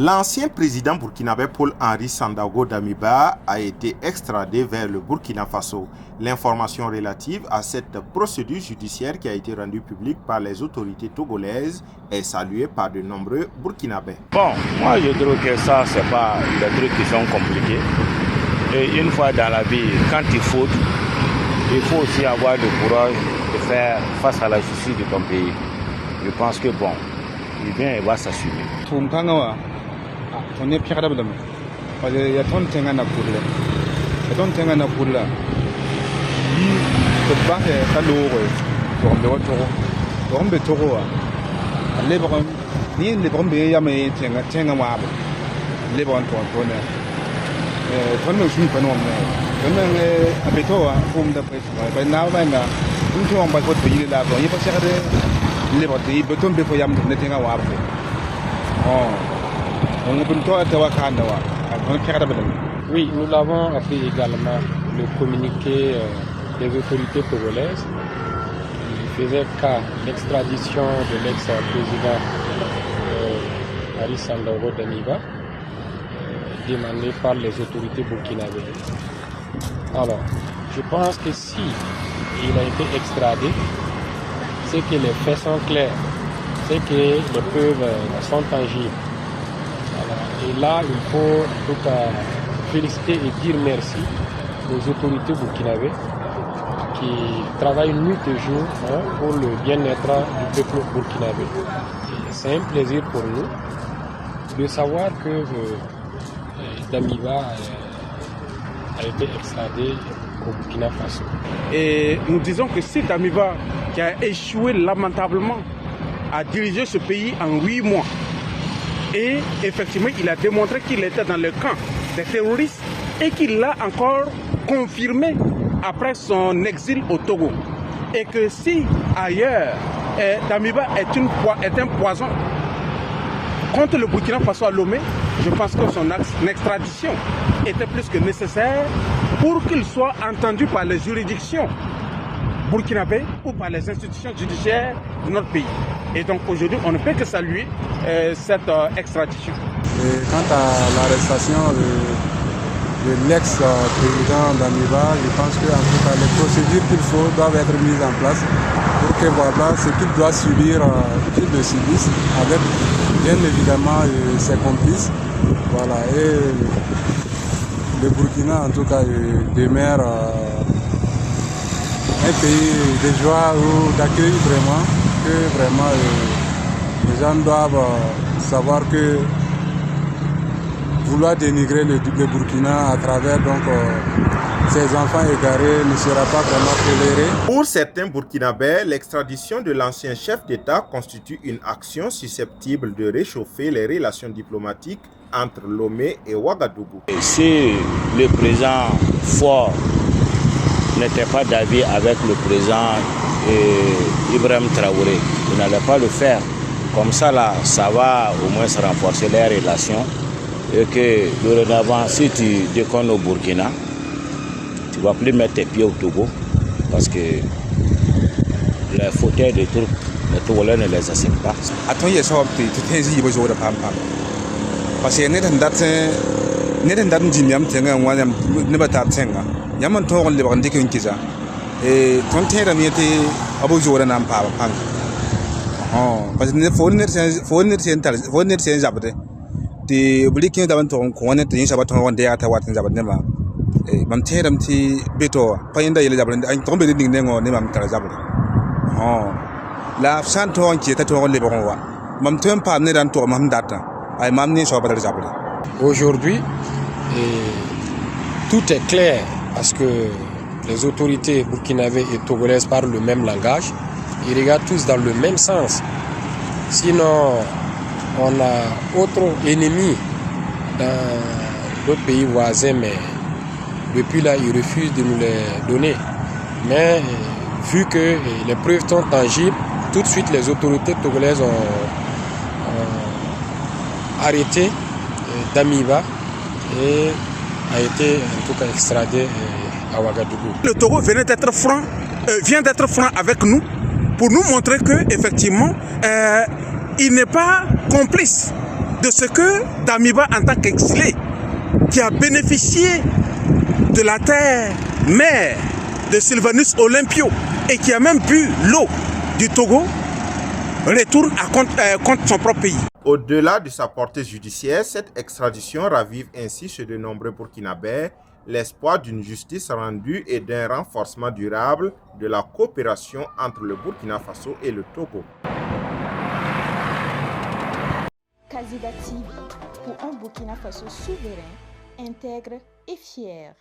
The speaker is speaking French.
L'ancien président burkinabé Paul-Henri Sandaogo Damiba a été extradé vers le Burkina Faso. L'information relative à cette procédure judiciaire qui a été rendue publique par les autorités togolaises est saluée par de nombreux Burkinabés. Bon, moi je trouve que ça, c'est pas des trucs qui sont compliqués. Et une fois dans la vie, quand il faut aussi avoir le courage de faire face à la justice de ton pays. Je pense que bon, il va s'assumer. On est pire d'abord. Parce qu'il y a tant de temps à courir. Il y a tant de temps à courir. Il faut pas faire ça lourd. On doit toro. On doit toro. Les bras, ni les bras bien ya mais tiens à moi. Les bras tourner. Tourner aussi pas non. Tourner à béton, forme d'après. Ben now ben là, une fois on va pas payer là. Il faut chercher les bras. Il béton béton ya mais tiens à moi. Oui, nous l'avons appris également, le communiqué des autorités togolaises qui faisait cas l'extradition de l'ex-président Henri Sandaogo Damiba demandé par les autorités burkinabées. Alors, je pense que si il a été extradé, c'est que les faits sont clairs, c'est que les preuves sont tangibles. Et là, il faut en tout cas féliciter et dire merci aux autorités burkinabées qui travaillent nuit et jour pour le bien-être du peuple burkinabé. C'est un plaisir pour nous de savoir que Damiba a été extradé au Burkina Faso. Et nous disons que c'est Damiba qui a échoué lamentablement à diriger ce pays en 8 mois. Et effectivement, il a démontré qu'il était dans le camp des terroristes et qu'il l'a encore confirmé après son exil au Togo. Et que si ailleurs, Damiba est un poison contre le Burkina Faso à Lomé, je pense que son extradition était plus que nécessaire pour qu'il soit entendu par les juridictions burkinabé ou par les institutions judiciaires de notre pays. Et donc aujourd'hui, on ne peut que saluer cette extradition. Et quant à l'arrestation de l'ex-président Damiba, je pense que en tout cas, les procédures qu'il faut doivent être mises en place pour que voilà, ce qu'il doit subir, qu'il le subisse avec bien évidemment ses complices. Voilà, et le Burkina en tout cas demeure un pays de joie ou d'accueil vraiment, que vraiment les gens doivent savoir que vouloir dénigrer le Burkina à travers donc ses enfants égarés ne sera pas vraiment toléré. Pour certains Burkinabés, l'extradition de l'ancien chef d'État constitue une action susceptible de réchauffer les relations diplomatiques entre Lomé et Ouagadougou. Si le président fort n'était pas d'avis avec le président Ibrahim Traoré, il n'allait pas le faire. Comme ça, là, ça va au moins renforcer les relations. Et que dorénavant, si tu déconnes au Burkina, tu ne vas plus mettre tes pieds au Togo parce que les fauteuils des Turcs, les Togolais ne les acceptent pas. Parce que yaman togon le bagandi ken kiza e ton tera miete abo jora nan pa pang parce que fournir sen jabde ti blikin da ban ton ko wona tin sabato wonde ya ta watin jabde ma e mam teram ti beto payinda yele jabde an ton be ding nengo ne mam tara jabde la san ton ki ta ton le bagon wa mam ton pa ne dan to mam data ay mam ni so badal jabde. Aujourd'hui tout est clair parce que les autorités burkinabées et togolaises parlent le même langage. Ils regardent tous dans le même sens. Sinon, on a autre ennemi dans d'autres pays voisins, mais depuis là, ils refusent de nous les donner. Mais vu que les preuves sont tangibles, tout de suite, les autorités togolaises ont arrêté Damiba et a été en tout cas extradé à Ouagadougou. Le Togo vient d'être franc avec nous pour nous montrer que effectivement il n'est pas complice de ce que Damiba, en tant qu'exilé, qui a bénéficié de la terre mère de Sylvanus Olympio et qui a même bu l'eau du Togo, retourne contre son propre pays. Au-delà de sa portée judiciaire, cette extradition ravive ainsi chez de nombreux Burkinabés l'espoir d'une justice rendue et d'un renforcement durable de la coopération entre le Burkina Faso et le Togo. Kaziga TV, pour un Burkina Faso souverain, intègre et fier.